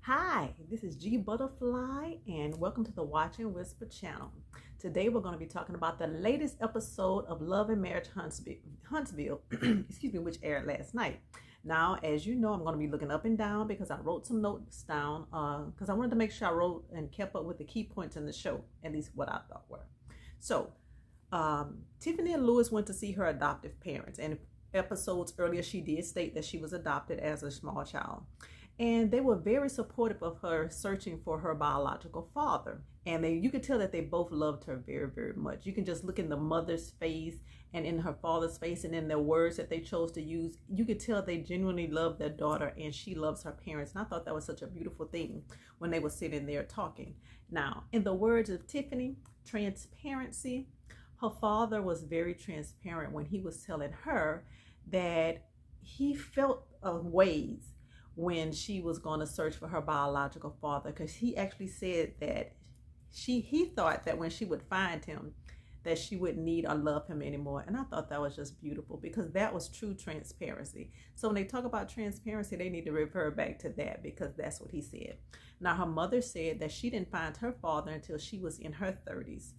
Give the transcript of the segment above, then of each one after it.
Hi, this is G Butterfly, and welcome to the Watch and Whisper channel. Today we're going to be talking about the latest episode of Love and Marriage Huntsville, excuse me, which aired last night. Now, as you know, I'm going to be looking up and down because I wrote some notes down because I wanted to make sure I wrote and kept up with the key points in the show, at least what I thought were. So, Tiffany and Louis went to see her adoptive parents, and episodes earlier she did state that she was adopted as a small child. And they were very supportive of her searching for her biological father. And you could tell that they both loved her very, very much. You can just look in the mother's face and in her father's face and in the words that they chose to use. You could tell they genuinely love their daughter and she loves her parents. And I thought that was such a beautiful thing when they were sitting there talking. Now, in the words of Tiffany, transparency. Her father was very transparent when he was telling her that he felt ways when she was going to search for her biological father, because he actually said that he thought that when she would find him that she wouldn't need or love him anymore. And I thought that was just beautiful because that was true transparency. So when they talk about transparency, they need to refer back to that because that's what he said. Now, her mother said that she didn't find her father until she was in her 30s.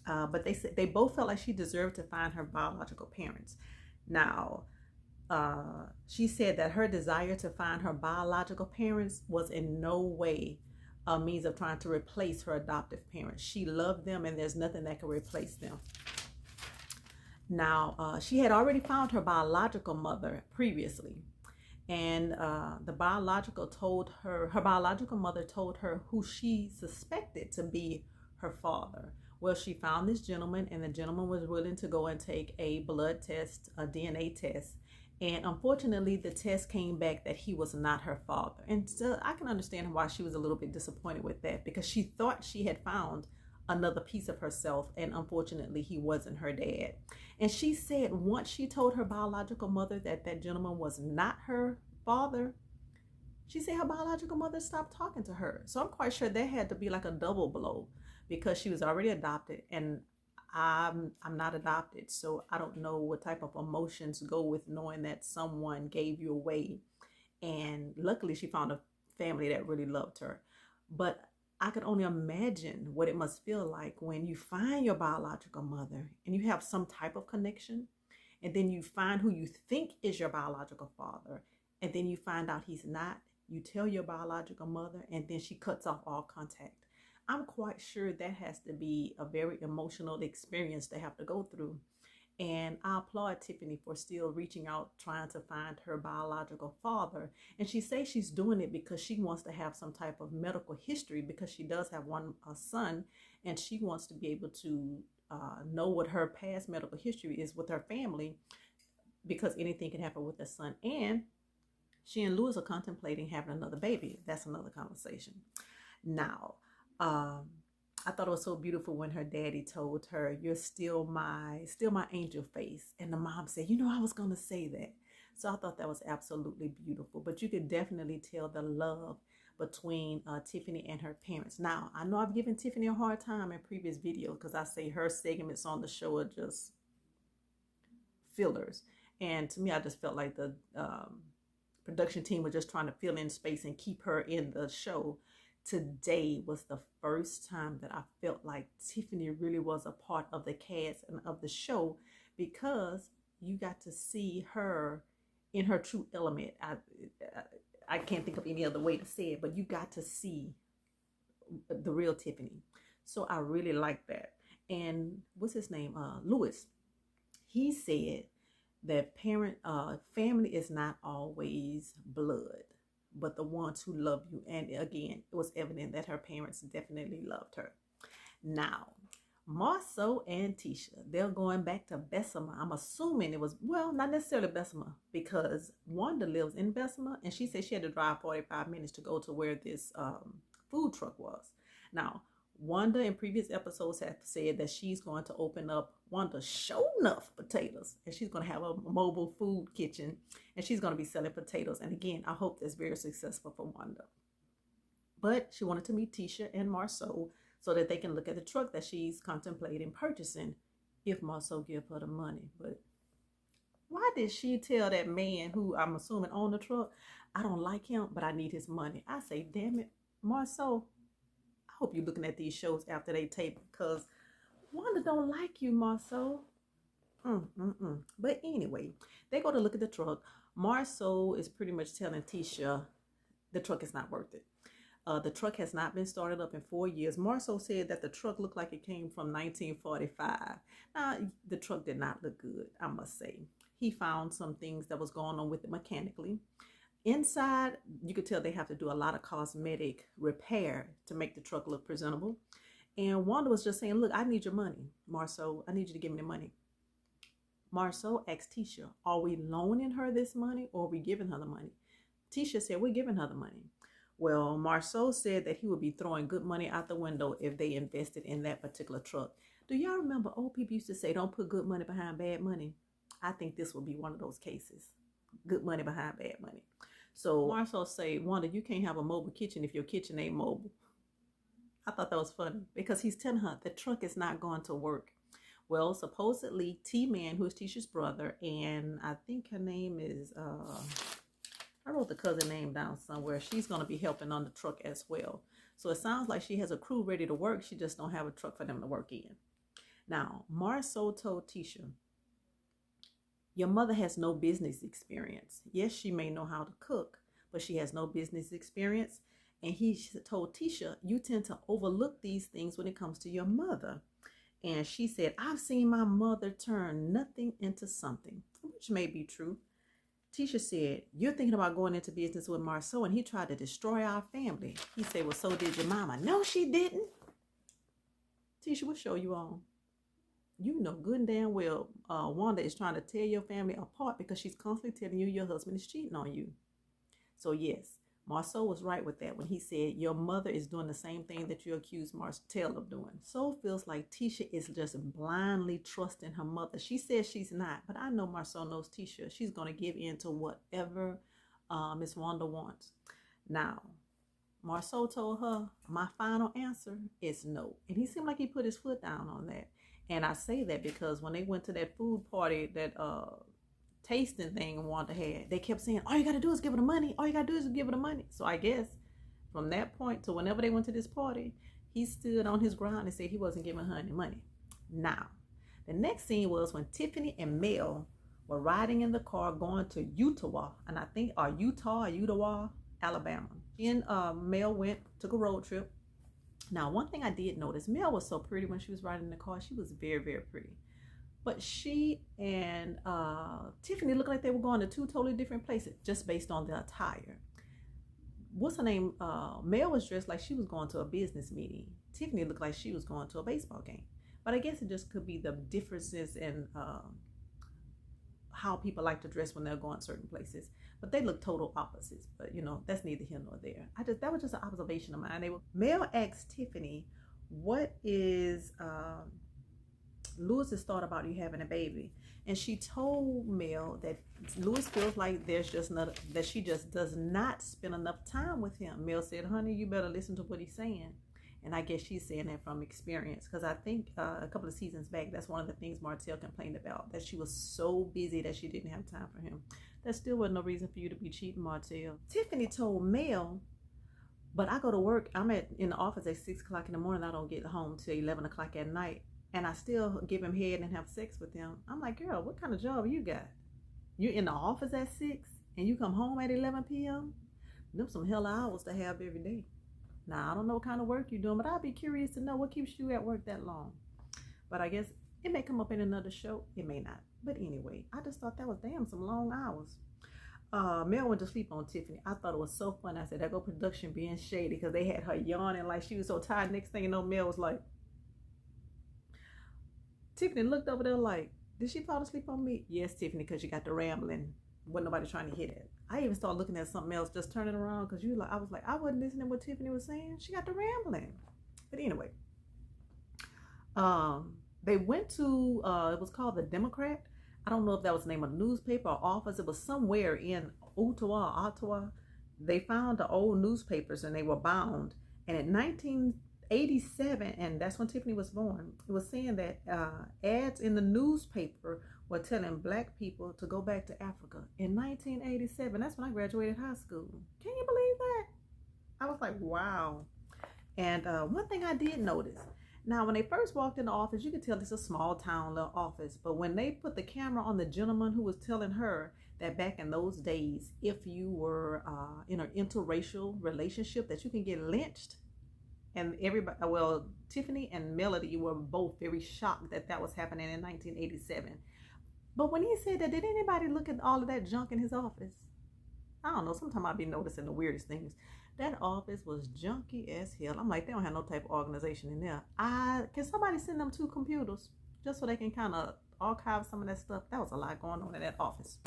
But they said they both felt like she deserved to find her biological parents. Now, she said that her desire to find her biological parents was in no way a means of trying to replace her adoptive parents. She loved them and there's nothing that can replace them. Now, she had already found her biological mother previously. And her biological mother told her who she suspected to be her father. Well, she found this gentleman, and the gentleman was willing to go and take a blood test, a DNA test. And unfortunately, the test came back that he was not her father. And so I can understand why she was a little bit disappointed with that, because she thought she had found another piece of herself, and unfortunately, he wasn't her dad. And she said once she told her biological mother that that gentleman was not her father, she said her biological mother stopped talking to her. So I'm quite sure that had to be like a double blow, because she was already adopted and I'm not adopted, so I don't know what type of emotions go with knowing that someone gave you away. And luckily she found a family that really loved her. But I could only imagine what it must feel like when you find your biological mother and you have some type of connection, and then you find who you think is your biological father, and then you find out he's not. You tell your biological mother, and then she cuts off all contact. I'm quite sure that has to be a very emotional experience to have to go through. And I applaud Tiffany for still reaching out, trying to find her biological father. And she says she's doing it because she wants to have some type of medical history, because she does have a son, and she wants to be able to know what her past medical history is with her family, because anything can happen with her son. And she and Louis are contemplating having another baby. That's another conversation. Now, I thought it was so beautiful when her daddy told her, "You're still my angel face." And the mom said, I was going to say that. So I thought that was absolutely beautiful. But you could definitely tell the love between Tiffany and her parents. Now, I know I've given Tiffany a hard time in previous videos because I say her segments on the show are just fillers. And to me, I just felt like the production team was just trying to fill in space and keep her in the show. Today was the first time that I felt like Tiffany really was a part of the cast and of the show, because you got to see her in her true element. I can't think of any other way to say it, but you got to see the real Tiffany. So I really like that. And what's his name? Louis. He said that family is not always blood, but the ones who love you. And again, it was evident that her parents definitely loved her. Now, Marsau and Tisha, they're going back to Bessemer. I'm assuming it was, well, not necessarily Bessemer, because Wanda lives in Bessemer, and she said she had to drive 45 minutes to go to where this food truck was. Now, Wanda in previous episodes have said that she's going to open up Wanda's Sho'Nuff potatoes, and she's going to have a mobile food kitchen, and she's going to be selling potatoes. And again, I hope that's very successful for Wanda. But she wanted to meet Tisha and Marsau so that they can look at the truck that she's contemplating purchasing if Marsau give her the money. But why did she tell that man, who I'm assuming owned the truck? I don't like him, but I need his money. I say, damn it, Marsau, I hope you're looking at these shows after they tape, because Wanda don't like you, Marsau. But anyway, they go to look at the truck. Marsau is pretty much telling Tisha the truck is not worth it. The truck has not been started up in 4 years. Marsau said that the truck looked like it came from 1945. Now, the truck did not look good, I must say. He found some things that was going on with it mechanically. Inside, you could tell they have to do a lot of cosmetic repair to make the truck look presentable. And Wanda was just saying, look, I need your money, Marsau. I need you to give me the money. Marsau asked Tisha, are we loaning her this money or are we giving her the money? Tisha said, we're giving her the money. Well, Marsau said that he would be throwing good money out the window if they invested in that particular truck. Do y'all remember old people used to say, don't put good money behind bad money? I think this will be one of those cases. Good money behind bad money. So Marsau say, Wanda, you can't have a mobile kitchen if your kitchen ain't mobile. I thought that was funny because he's telling her the truck is not going to work. Well, supposedly T-Man, who is Tisha's brother, and I think her name is, I wrote the cousin name down somewhere. She's going to be helping on the truck as well. So it sounds like she has a crew ready to work. She just don't have a truck for them to work in. Now, Marsau told Tisha, your mother has no business experience. Yes, she may know how to cook, but she has no business experience. And he told Tisha, you tend to overlook these things when it comes to your mother. And she said, I've seen my mother turn nothing into something, which may be true. Tisha said, you're thinking about going into business with Marsau, and he tried to destroy our family. He said, well, so did your mama. No, she didn't. Tisha, we'll show you on. You know good and damn well Wanda is trying to tear your family apart because she's constantly telling you your husband is cheating on you. So yes, Marsau was right with that when he said your mother is doing the same thing that you accused Marcel of doing. So feels like Tisha is just blindly trusting her mother. She says she's not, but I know Marsau knows Tisha. She's going to give in to whatever Miss Wanda wants. Now, Marsau told her, my final answer is no. And he seemed like he put his foot down on that. And I say that because when they went to that food party, that tasting thing Wanda had, they kept saying, all you got to do is give her the money. All you got to do is give her the money. So I guess from that point to whenever they went to this party, he stood on his ground and said he wasn't giving her any money. Now, the next scene was when Tiffany and Mel were riding in the car going to Utah, and I think Utah, Alabama. She and Mel took a road trip. Now, one thing I did notice, Mel was so pretty when she was riding in the car. She was very, very pretty. But she and Tiffany looked like they were going to two totally different places just based on the attire. What's her name? Mel was dressed like she was going to a business meeting. Tiffany looked like she was going to a baseball game. But I guess it just could be the differences in how people like to dress when they're going certain places. But they look total opposites. But, you know, that's neither here nor there. That was just an observation of mine. Mel asked Tiffany, what is Lewis's thought about you having a baby? And she told Mel that Lewis feels like that she just does not spend enough time with him. Mel said, honey, you better listen to what he's saying. And I guess she's saying that from experience, because I think a couple of seasons back, that's one of the things Martell complained about, that she was so busy that she didn't have time for him. That still wasn't no reason for you to be cheating, Martell. Tiffany told Mel, but I go to work, I'm in the office at 6 o'clock in the morning, I don't get home till 11 o'clock at night, and I still give him head and have sex with him. I'm like, girl, what kind of job you got? You're in the office at 6 and you come home at 11 p.m.? Them some hell hours to have every day. Now, I don't know what kind of work you're doing, but I'd be curious to know what keeps you at work that long. But I guess it may come up in another show. It may not. But anyway, I just thought that was some long hours. Mel went to sleep on Tiffany. I thought it was so funny. I said, that go production being shady, because they had her yawning like she was so tired. Next thing you know, Mel was like, Tiffany looked over there like, did she fall asleep on me? Yes, Tiffany, because you got the rambling. Wasn't nobody trying to hit it. I even started looking at something else, just turning around, because I was like, I wasn't listening to what Tiffany was saying. She got the rambling. But anyway, they went to, it was called the Democrat. I don't know if that was the name of the newspaper or office. It was somewhere in Ottawa. They found the old newspapers and they were bound. And in '87, and that's when Tiffany was born, it was saying that ads in the newspaper were telling black people to go back to Africa in 1987. That's when I graduated high school. Can you believe that? I was like, wow. And one thing I did notice, now when they first walked in the office, you could tell it's a small town little office, but when they put the camera on the gentleman who was telling her that back in those days, if you were in an interracial relationship, that you can get lynched. And everybody, well, Tiffany and Melody were both very shocked that that was happening in 1987. But when he said that, did anybody look at all of that junk in his office? I don't know. Sometimes I'll be noticing the weirdest things. That office was junky as hell. I'm like, they don't have no type of organization in there. Can somebody send them 2 computers just so they can kind of archive some of that stuff? That was a lot going on in that office.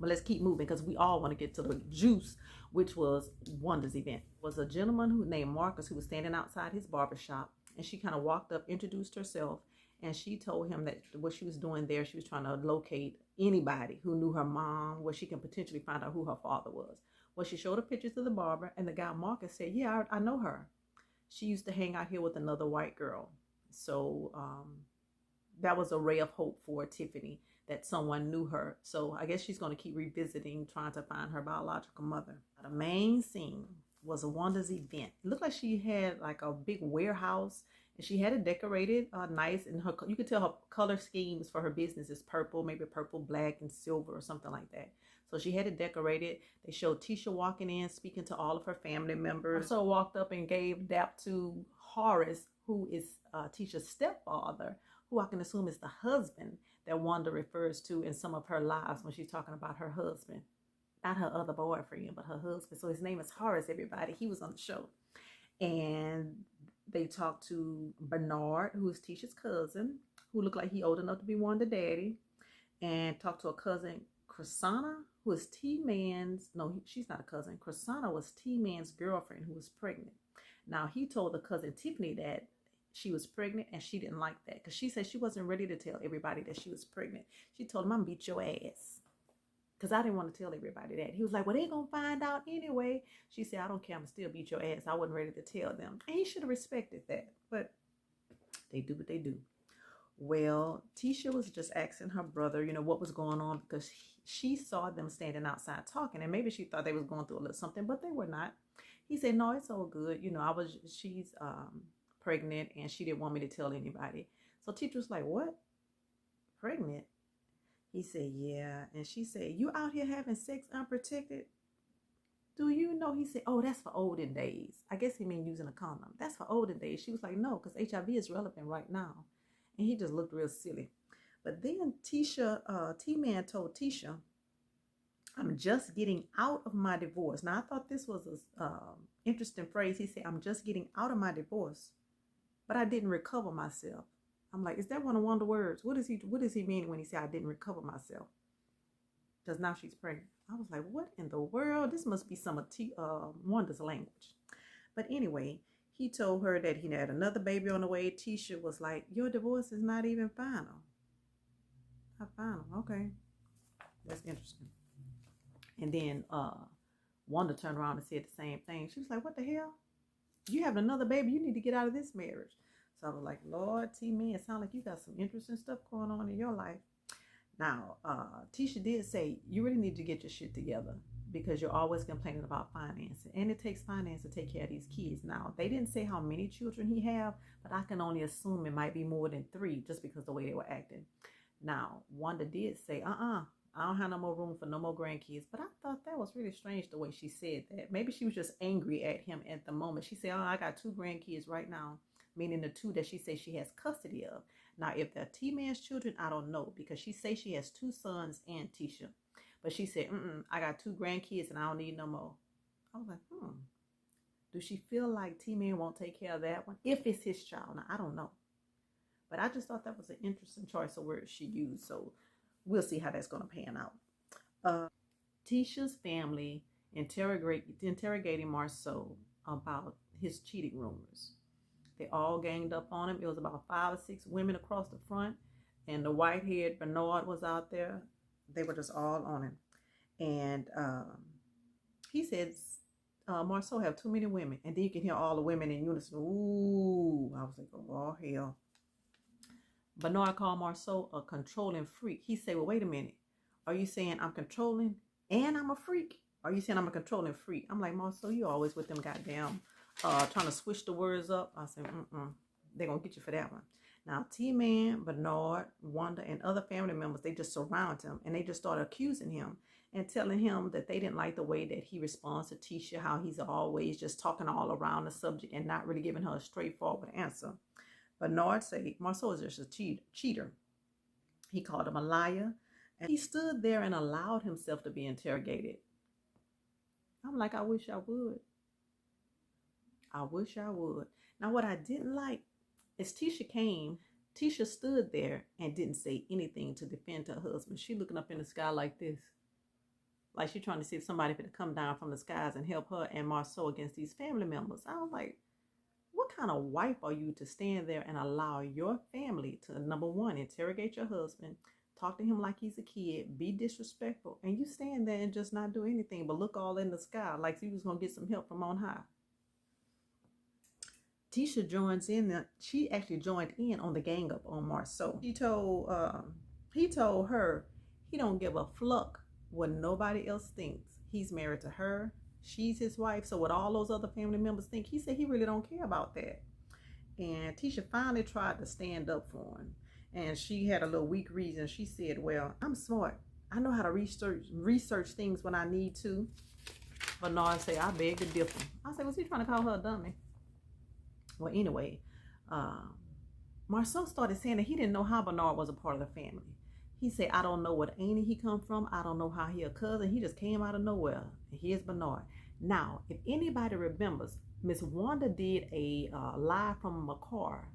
But let's keep moving because we all want to get to the juice, which was Wanda's event. It was a gentleman who named Marcus who was standing outside his barbershop, and she kind of walked up, introduced herself, and she told him that what she was doing there, she was trying to locate anybody who knew her mom, where she can potentially find out who her father was. Well, she showed her pictures of the barber, and the guy Marcus said, yeah, I know her. She used to hang out here with another white girl. So that was a ray of hope for Tiffany, that someone knew her. So I guess she's going to keep revisiting, trying to find her biological mother. The main scene was Wanda's event. It looked like she had like a big warehouse, and she had it decorated nice. And you could tell her color schemes for her business is purple, maybe purple, black, and silver or something like that. So she had it decorated. They showed Tisha walking in, speaking to all of her family members. So walked up and gave dap to Horace, who is Tisha's stepfather, who I can assume is the husband that Wanda refers to in some of her lives when she's talking about her husband. Not her other boyfriend, but her husband. So his name is Horace, everybody. He was on the show. And they talked to Bernard, who is Tisha's cousin, who looked like he old enough to be Wanda daddy. And talked to a cousin, Chrisana, who is T-Man's, no, she's not a cousin. Chrisana was T-Man's girlfriend who was pregnant. Now, he told the cousin Tiffany that she was pregnant, and she didn't like that because she said she wasn't ready to tell everybody that she was pregnant. She told him, I'm gonna beat your ass, because I didn't want to tell everybody that. He was like, well, they're gonna find out anyway. She said, I don't care, I'm gonna still beat your ass. I wasn't ready to tell them. And he should have respected that, but they do what they do. Well, Tisha was just asking her brother, you know, what was going on, because she saw them standing outside talking, and maybe she thought they was going through a little something, but they were not. He said, no, it's all good. You know, she's pregnant, and she didn't want me to tell anybody. So Tisha was like, what? Pregnant? He said, yeah. And she said, you out here having sex unprotected? Do you know? He said, oh, that's for olden days. I guess he meant using a condom. That's for olden days. She was like, no, because HIV is relevant right now. And he just looked real silly. But then T-Man told Tisha, I'm just getting out of my divorce. Now, I thought this was an interesting phrase. He said, I'm just getting out of my divorce, but I didn't recover myself. I'm like, is that one of Wonder words? What does he mean when he said I didn't recover myself? Because now she's pregnant. I was like, what in the world? This must be some of Wanda's language. But anyway, he told her that he had another baby on the way. Tisha was like, your divorce is not even final. Not final. Okay. That's interesting. And then Wanda turned around and said the same thing. She was like, what the hell? You have another baby. You need to get out of this marriage. So I was like, Lord, T-Man, it sounds like you got some interesting stuff going on in your life. Now, Tisha did say, you really need to get your shit together, because you're always complaining about finances. And it takes finance to take care of these kids. Now, they didn't say how many children he have, but I can only assume it might be more than 3, just because of the way they were acting. Now, Wanda did say, I don't have no more room for no more grandkids. But I thought that was really strange the way she said that. Maybe she was just angry at him at the moment. She said, oh, I got 2 grandkids right now, meaning the 2 that she says she has custody of. Now, if they're T-Man's children, I don't know, because she says she has 2 sons and Tisha. But she said, I got 2 grandkids and I don't need no more. I was like, do she feel like T-Man won't take care of that one? If it's his child. Now, I don't know. But I just thought that was an interesting choice of words she used. So we'll see how that's going to pan out. Tisha's family interrogating Marsau about his cheating rumors. They all ganged up on him. It was about 5 or 6 women across the front. And the white-haired Bernard was out there. They were just all on him. And he says, Marsau have too many women. And then you can hear all the women in unison. Ooh, I was like, oh, hell. Bernard called Marsau a controlling freak. He said, well, wait a minute. Are you saying I'm controlling and I'm a freak? Are you saying I'm a controlling freak? I'm like, Marsau, you always with them goddamn trying to switch the words up. I said, they're going to get you for that one. Now, T-Man, Bernard, Wanda, and other family members, they just surround him. And they just started accusing him and telling him that they didn't like the way that he responds to Tisha, how he's always just talking all around the subject and not really giving her a straightforward answer. Bernard said Marsau is just a cheater. He called him a liar. And he stood there and allowed himself to be interrogated. I'm like, I wish I would. I wish I would. Now, what I didn't like is Tisha came. Tisha stood there and didn't say anything to defend her husband. She looking up in the sky like this. Like she trying to see if somebody could come down from the skies and help her and Marsau against these family members. I was like, what kind of wife are you to stand there and allow your family to, number one, interrogate your husband, talk to him like he's a kid, be disrespectful, and you stand there and just not do anything but look all in the sky like you was going to get some help from on high. Tisha joins in. She actually joined in on the gang up on Marsau. He told her he don't give a fluck what nobody else thinks. He's married to her. She's his wife. So what all those other family members think, he said he really don't care about that. And Tisha finally tried to stand up for him. And she had a little weak reason. She said, well, I'm smart. I know how to research things when I need to. Bernard said, I beg to differ. I said, was he trying to call her a dummy? Well, anyway, Marsau started saying that he didn't know how Bernard was a part of the family. He said, I don't know what auntie he come from. I don't know how he a cousin. He just came out of nowhere. And here's Bernard. Now, if anybody remembers, Miss Wanda did a live from a car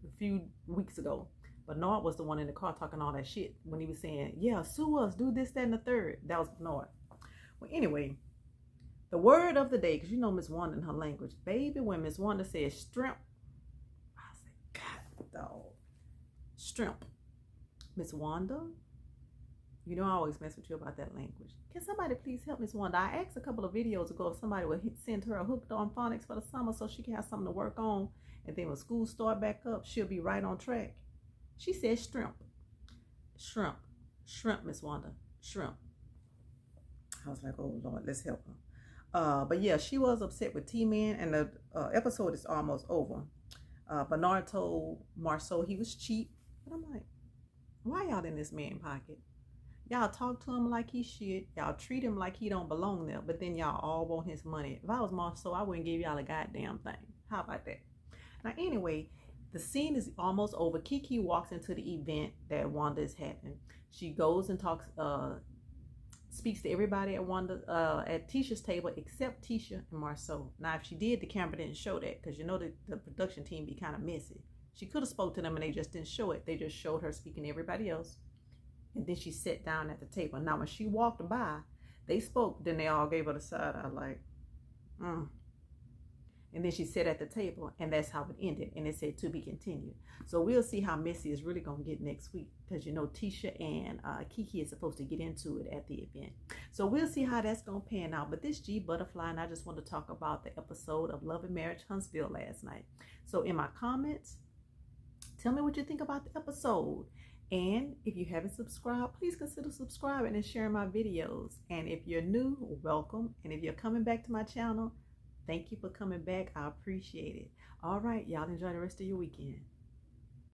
a few weeks ago. Bernard was the one in the car talking all that shit when he was saying, yeah, sue us, do this, that, and the third. That was Bernard. Well, anyway, the word of the day, because you know Miss Wanda in her language. Baby, when Miss Wanda said shrimp, I said, God, dog. Shrimp. Miss Wanda, you know I always mess with you about that language. Can somebody please help Miss Wanda? I asked a couple of videos ago if somebody would send her a hooked on phonics for the summer so she can have something to work on. And then when school start back up, she'll be right on track. She said shrimp. Shrimp. Shrimp, Miss Wanda. Shrimp. I was like, oh, Lord, let's help her. But yeah, she was upset with T-Man, and the episode is almost over. Bernard told Marsau he was cheap. But I'm like, why y'all in this man's pocket? Y'all talk to him like he should. Y'all treat him like he don't belong there. But then y'all all want his money. If I was Marsau, I wouldn't give y'all a goddamn thing. How about that? Now, anyway, the scene is almost over. Kiki walks into the event that Wanda is having. She goes and talks, speaks to everybody at at Tisha's table except Tisha and Marsau. Now, if she did, the camera didn't show that because you know the production team be kind of messy. She could have spoke to them and they just didn't show it. They just showed her speaking to everybody else. And then she sat down at the table. Now, when she walked by, they spoke. Then they all gave her the side eye like, And then she sat at the table, and that's how it ended. And it said to be continued. So we'll see how messy it's really going to get next week. Because, you know, Tisha and Kiki is supposed to get into it at the event. So we'll see how that's going to pan out. But this G Butterfly, and I just want to talk about the episode of Love and Marriage Huntsville last night. So in my comments, tell me what you think about the episode. And if you haven't subscribed, please consider subscribing and sharing my videos. And if you're new, welcome. And if you're coming back to my channel, thank you for coming back. I appreciate it. All right, y'all enjoy the rest of your weekend.